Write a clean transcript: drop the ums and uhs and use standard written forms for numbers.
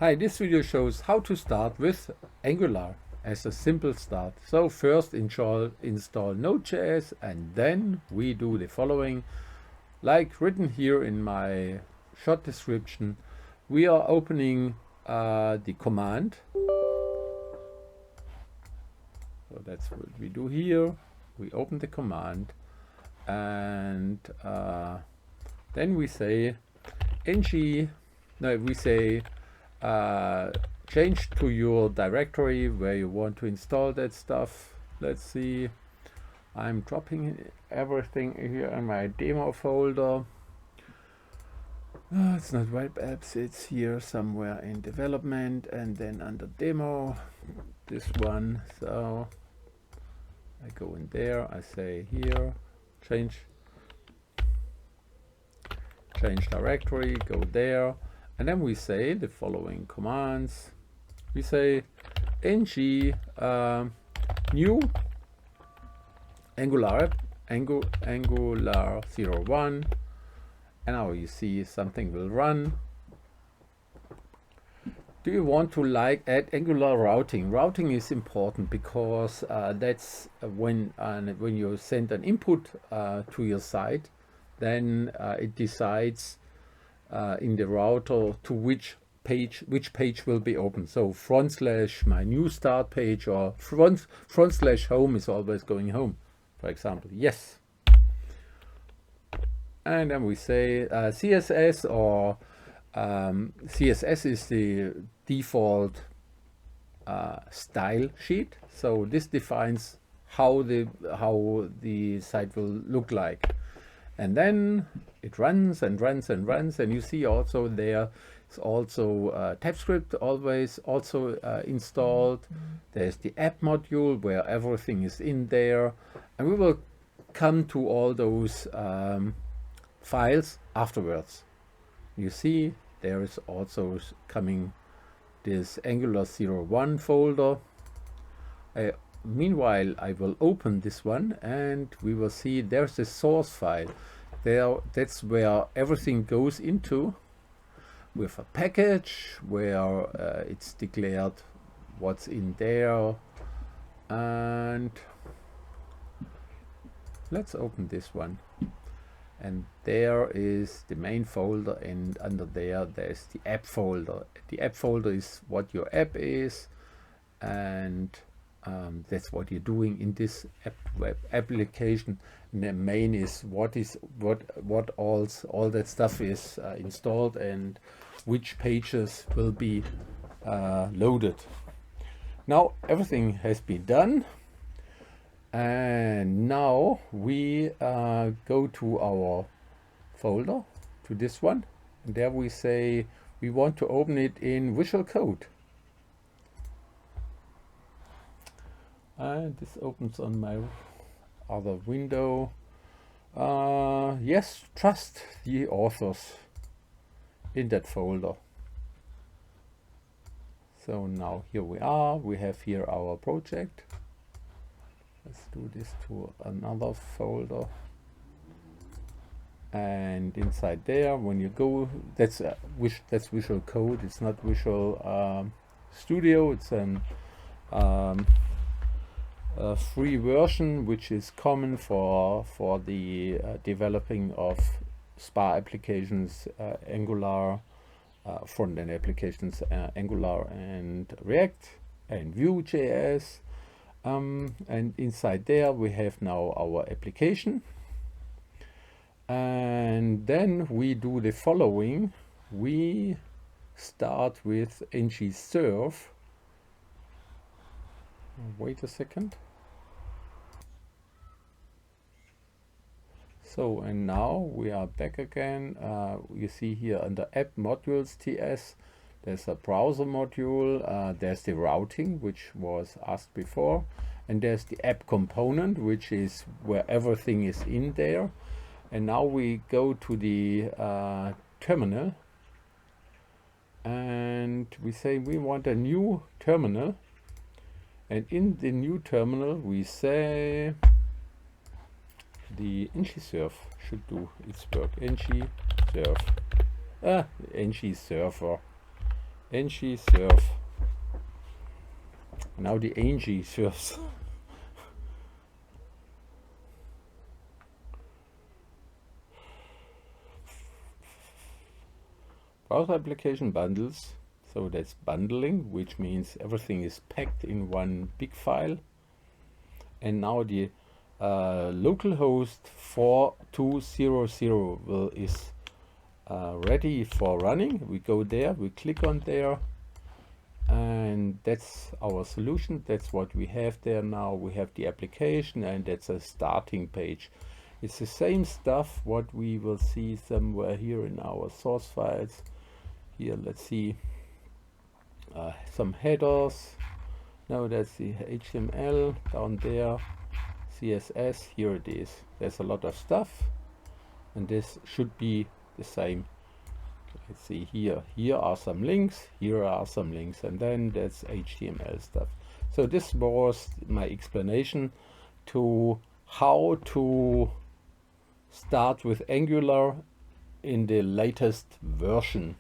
Hi, this video shows how to start with Angular as a simple start. So first install Node.js and then we do the following. Like written here in my short description, we are opening the command. So that's what we do here. We open the command and then we say change to your directory where you want to install that stuff. Let's see, I'm dropping everything here in my demo folder. It's not web apps, it's here somewhere in development and then under demo, this one. So I go in there, I say here, change directory, go there, and then we say the following commands. We say ng new Angular 01, and now you see something will run. Do you want to add Angular routing? Routing is important because that's when you send an input to your site, then it decides in the router to which page will be open. So / my new start page or / home is always going home, for example. Yes. And then we say CSS, or CSS is the default style sheet. So this defines how the site will look like. And then it runs and runs and runs, and you see also there is also TypeScript always also installed. There's the app module where everything is in there, and we will come to all those files afterwards. You see there is also coming this Angular 01 folder. Meanwhile, I will open this one and we will see there's the source file. That's where everything goes into, with a package where it's declared what's in there. And let's open this one. And there is the main folder, and under there's the app folder. The app folder is what your app is, and that's what you're doing in this web application. And the main is what all that stuff is installed and which pages will be loaded. Now everything has been done, and now we go to our folder, to this one, and there we say we want to open it in Visual Code. And this opens on my other window. Yes, trust the authors in that folder. So now here we are. We have here our project. Let's do this to another folder. And inside there, when you go, that's Visual Code. It's not Visual Studio. It's an a free version which is common for the developing of SPA applications, Angular, front-end applications, Angular and React and Vue.js. And inside there we have now our application, and then we do the following. We start with ng-serve. Wait a second. So, and now we are back again. You see here under app modules TS, there's a browser module, there's the routing, which was asked before, and there's the app component, which is where everything is in there. And now we go to the terminal, and we say we want a new terminal. And in the new terminal, we say the ng-serve should do its work. ng-serve, ng-server, ng serve. Now the ng serves. Browser application bundles, so that's bundling, which means everything is packed in one big file. And now the localhost 4200 is ready for running. We go there, we click on there, and that's our solution. That's what we have there now. We have the application, and that's a starting page. It's the same stuff what we will see somewhere here in our source files. Here, let's see some headers. Now that's the HTML down there, CSS, here it is. There's a lot of stuff, and this should be the same. Let's see here. Here are some links, here are some links, and then that's HTML stuff. So this was my explanation to how to start with Angular in the latest version.